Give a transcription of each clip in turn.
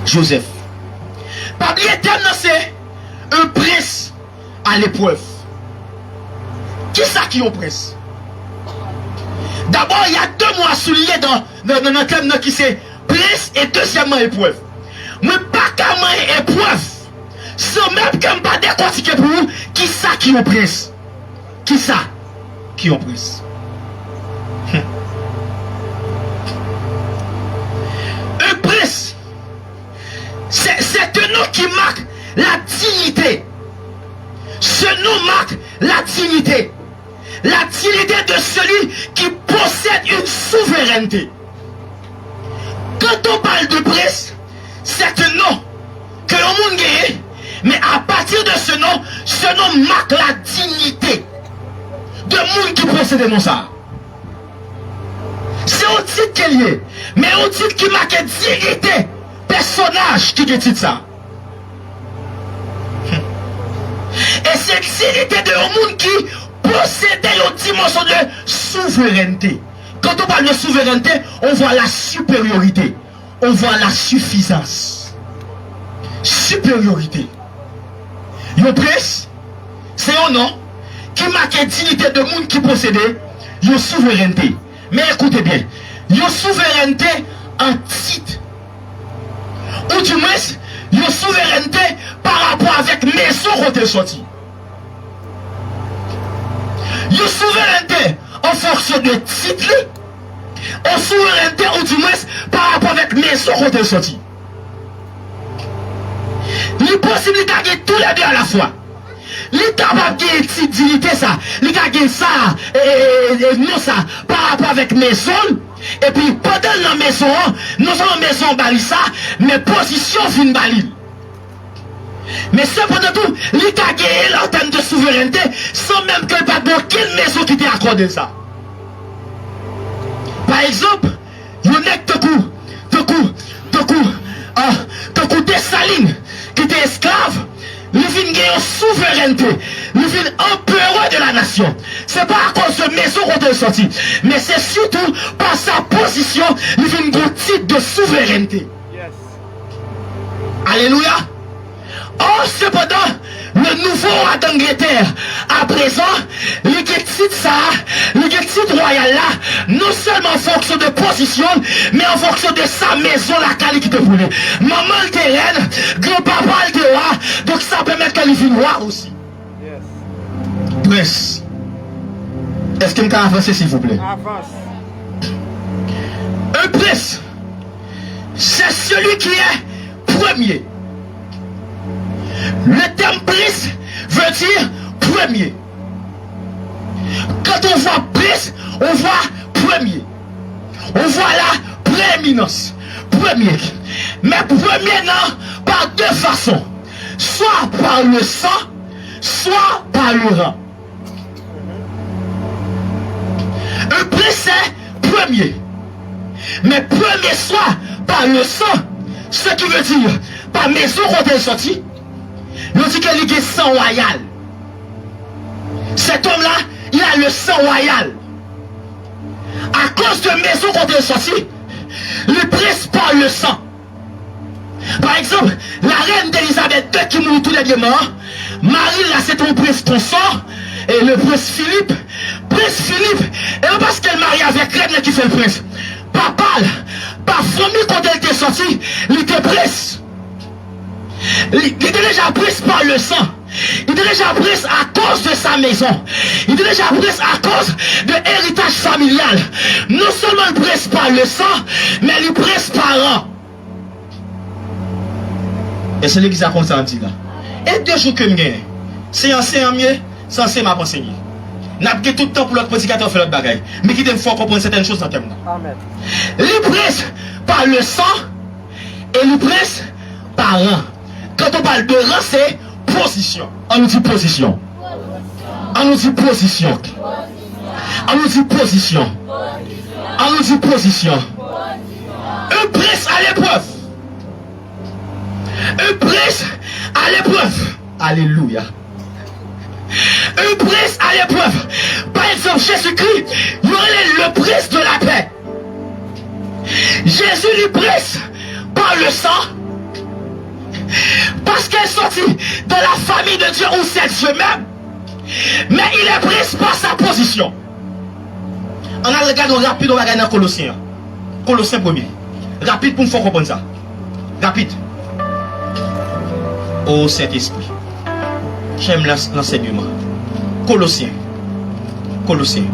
Joseph. Pas oublier thème, c'est un prince à l'épreuve. Qui ça qui est un prince? D'abord, il y a deux mots à souligner dans le thème qui c'est prince et deuxièmement épreuve. Mais pas comment épreuve. Sans même que je ne pas décortiquer pour vous, qui ça qui est un prince? Qui ça qui est un prince? Un prince, c'est un nom qui marque la dignité. Ce nom marque la dignité. La dignité de celui qui possède une souveraineté. Quand on parle de prince, c'est un nom que le monde gagne, mais à partir de ce nom marque la dignité de monde qui possède le nom ça. C'est un titre qui est lié, mais un titre qui marque dignité, personnage qui est titre ça. Et c'est dignité de un monde qui possède une dimension de souveraineté. Quand on parle de souveraineté, on voit la supériorité, on voit la suffisance. Supériorité. Le prince, c'est un nom qui marque la dignité de monde qui possède une souveraineté. Mais écoutez bien, une souveraineté en titre. Ou du moins, une souveraineté par rapport avec maison où tu es sorti. Une souveraineté en fonction de titre. Une souveraineté ou du moins par rapport avec maison où tu es sorti. Les possibilités de gagner tous les deux à la fois. Les capables de gagner une dignité ça. Les gagner ça et non ça par rapport avec maison. Et puis pendant la maison, nous avons maison bali ça, mais position fin bali. Mais cependant tout, les gagner en termes de souveraineté sans même que pas aucune maison qui t'ait accordé ça. Par exemple, il y a un Dessalines qui était esclave, il vient gagner une souveraineté, il vient empereur de la nation. C'est pas à cause de maison qu'on est sorti, mais c'est surtout par sa position, il vient gagner un titre de souveraineté. Yes. Alléluia. Or, cependant, le nouveau roi d'Angleterre, à présent, le titre royal là, non seulement en fonction de position, mais en fonction de sa maison, la qualité pour lui. Maman le terrain, grand-papa le roi, donc ça permet qu'elle vienne roi aussi. Yes. Prince, est-ce que je peux avancer s'il vous plaît? Avance. Un prince, c'est celui qui est premier. Le terme prince veut dire premier. Quand on voit prince, on voit premier. On voit la prééminence. Premier. Mais premier non, par deux façons. Soit par le sang, soit par le rang. Un prince est premier. Mais premier soit par le sang, ce qui veut dire par maison qu'on est sorti. Nous dit qu'il a le sang royal. Cet homme-là, il a le sang royal. À cause de maison qu'on est sorti, le prince par le sang. Par exemple, la reine d'Élisabeth II qui mourut tous les deux morts, Marie là c'est ton prince consort, et le prince Philippe, et non parce qu'elle marie avec reine qui fait le prince. Papa, par famille quand elle était sortie, il était prince. Il était déjà pris par le sang. Il était déjà pris à cause de sa maison. Il était déjà pris à cause de l'héritage familial. Non seulement il presse par le sang, mais il presse par rang. Et c'est l'église à comme ça dit là. Et 2 jours que je gagne, c'est enseignant mieux, c'est enseignant m'a enseigné. N'a pas tout le temps pour l'autre prédicateur faire l'autre bagaille. Mais qui faut comprendre certaines choses dans le thème là. Amen. Il presse par le sang et il presse par rang. Quand on parle de rang, c'est position. On nous dit position. On nous dit position. On nous dit position. On nous dit position. Un prince à l'épreuve. Un prince à l'épreuve. Alléluia. Un prince à l'épreuve. Par exemple, Jésus-Christ, il y aurait le prince de la paix. Jésus lui presse par le sang. Parce qu'elle est sortie de la famille de Dieu où c'est Dieu même. Mais il est pris par sa position. On a regardé rapide, on va regarder dans Colossiens. Colossiens 1er. Rapide pour nous faire comprendre ça. Rapide. Oh Saint-Esprit. J'aime l'enseignement. Colossiens. Colossiens.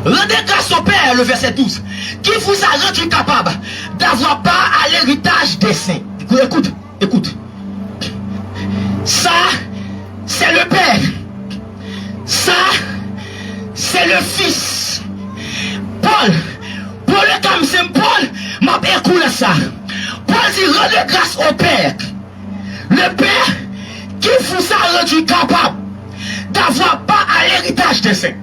Rendez grâce au Père, le verset 12, qui vous a rendu capable d'avoir part à l'héritage des saints. Écoute. Ça, c'est le Père. Ça, c'est le Fils. Paul, m'a écoulé ça. Paul dit, rendez grâce au Père. Le Père qui vous a rendu capable d'avoir part à l'héritage des saints.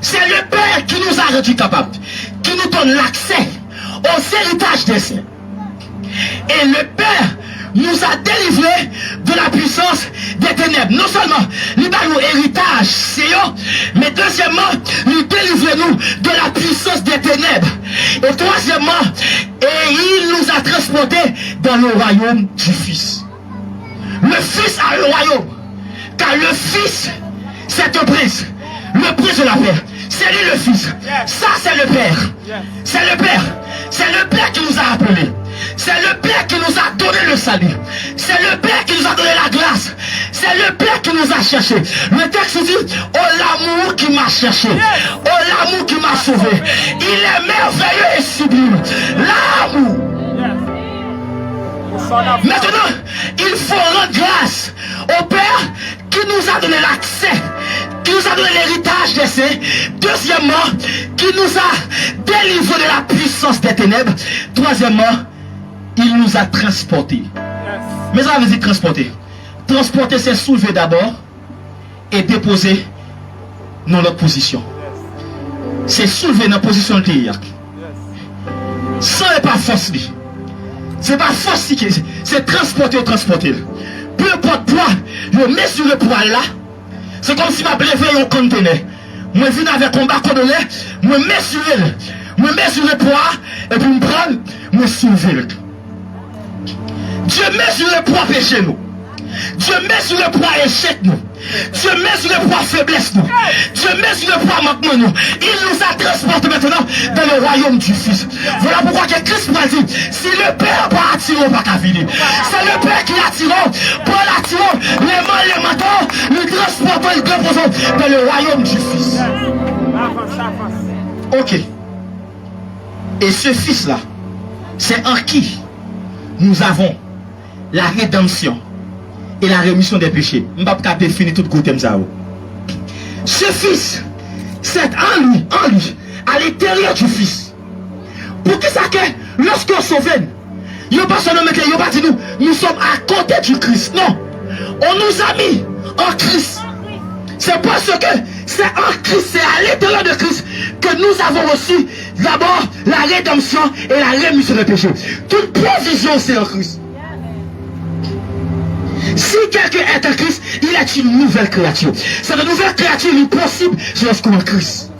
C'est le Père qui nous a rendu capables, qui nous donne l'accès aux héritages des saints. Et le Père nous a délivrés de la puissance des ténèbres. Non seulement il a nous héritage, c'est eux, mais deuxièmement, il délivre nous de la puissance des ténèbres. Et troisièmement, et il nous a transportés dans le royaume du Fils. Le Fils a le royaume, car le Fils, c'est un prince, le prince de la paix. C'est lui le Fils. Ça, c'est le Père. C'est le Père. C'est le Père qui nous a appelés. C'est le Père qui nous a donné le salut. C'est le Père qui nous a donné la grâce. C'est le Père qui nous a cherché. Le texte dit, oh l'amour qui m'a cherché. Oh l'amour qui m'a sauvé. Il est merveilleux et sublime. L'amour. Maintenant, il faut rendre grâce au Père qui nous a donné l'accès, qui nous a donné l'héritage des saints. Deuxièmement, qui nous a délivré de la puissance des ténèbres. Troisièmement, il nous a transportés. Mais ça veut dire transporter. Transporter, c'est soulever d'abord et déposer dans notre position. C'est soulever dans la position de hier. Ça n'est pas force. C'est pas force, c'est transporter ou transporter. Peu importe poids, je mets sur le poids là. C'est comme si je levais un conteneur. Moi, je viens avec un combat condamné, je mets sur elle. Je mets sur le poids, et puis je prends, je soulever. Dieu met sur le poids péché nous. Dieu met sur le poids échec nous. Dieu met sur le poids faiblesse nous. Dieu met sur le poids manquement nous. Il nous a transportés maintenant dans le royaume du Fils. Voilà pourquoi que Christ m'a dit, si le Père pas attiré, on va pas venir. C'est le Père qui attire, pour l'attirer, les mains, les manteaux, le transportant, le déposant dans le royaume du Fils. Ok. Et ce Fils-là, c'est en qui nous avons la rédemption et la rémission des péchés. Je ne vais pas définir tout le côté. Ce Fils, c'est en lui, à l'intérieur du Fils. Pour qui ça que, lorsqu'on sauve, il n'y a pas seulement il n'y a pas dit nous sommes à côté du Christ. Non. On nous a mis en Christ. C'est parce que c'est en Christ, c'est à l'intérieur de Christ que nous avons reçu d'abord la rédemption et la rémission des péchés. Toute provision, c'est en Christ. Si quelqu'un est en Christ, il est une nouvelle créature. Cette nouvelle créature est possible lorsqu'on est en Christ.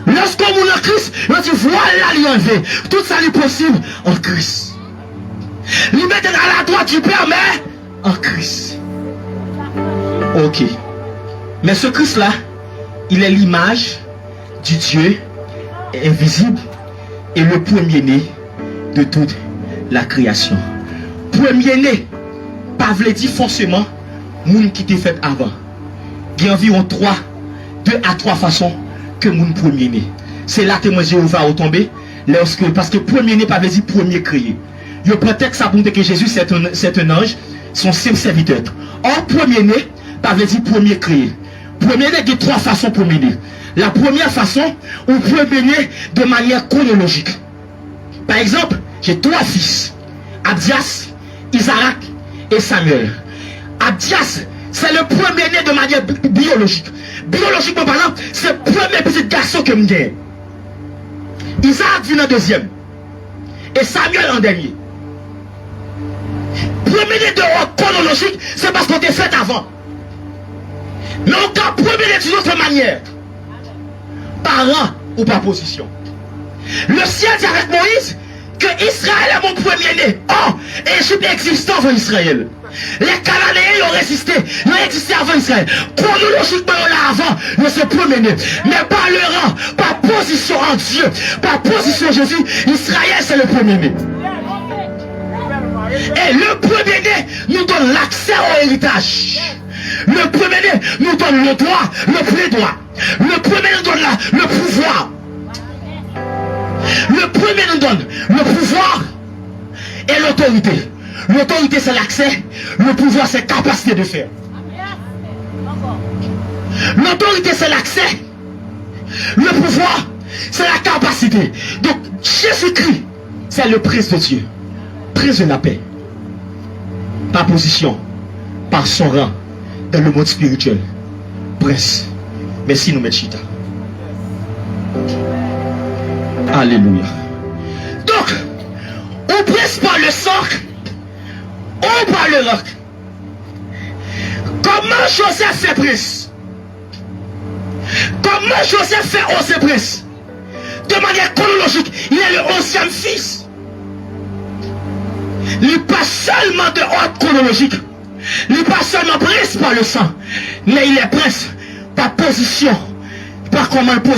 Lorsqu'on est en Christ, on dit voilà l'enlever. Tout ça est possible en Christ. Lui mettre à la droite du Père, mais en Christ. Ok. Mais ce Christ-là, il est l'image du Dieu invisible et le premier-né de toute la création. Premier-né. Pas veut dire forcément moun qui t'est fait avant. Il y a environ 2 à 3 façons que moun premier né. C'est là que moi Jéhovah va tomber parce que premier né pas veut dire premier créé. Je prétexte ça pour dire que Jésus c'est un ange, son simple serviteur. Or premier né pas veut dire premier créé. Premier né de 3 façons premier né. La première façon, ou premier né de manière chronologique. Par exemple, j'ai 3 fils. Abdias, Isaac et Samuel. Abdias, c'est le premier-né de manière biologique. Biologiquement parlant, c'est le premier petit garçon que je gagne. Isaac vient en deuxième. Et Samuel en dernier. Premier-né de ordre chronologique, c'est parce qu'on était fait avant. Mais on cas premier-né d'une autre manière. Par rang ou par position. Le ciel dit avec Moïse, que Israël est mon premier-né. Oh, Égypte existe avant Israël. Les Cananéens ont résisté. Ils ont existé avant Israël. Chronologiquement, là avant, ils sont premier-né. Mais par le rang, par position en Dieu, par position en Jésus, Israël c'est le premier-né. Et le premier-né nous donne l'accès au héritage. Le premier-né nous donne le droit, le plaidoyer. Le premier nous donne le pouvoir. Le premier nous donne le pouvoir et l'autorité. L'autorité c'est l'accès, le pouvoir c'est capacité de faire. L'autorité c'est l'accès, le pouvoir c'est la capacité. Donc Jésus-Christ c'est le prince de Dieu, prince de la paix. Par position, par son rang dans le monde spirituel. Prince. Merci nous mettre chita. Alléluia. Donc, on presse par le sang, on par le roc. Comment Joseph fait prince? Comment Joseph fait 11 prince? De manière chronologique, il est le 11e fils. Il n'est pas seulement de ordre chronologique. Il n'est pas seulement prince par le sang. Mais il est prince par position. Par comment il pose.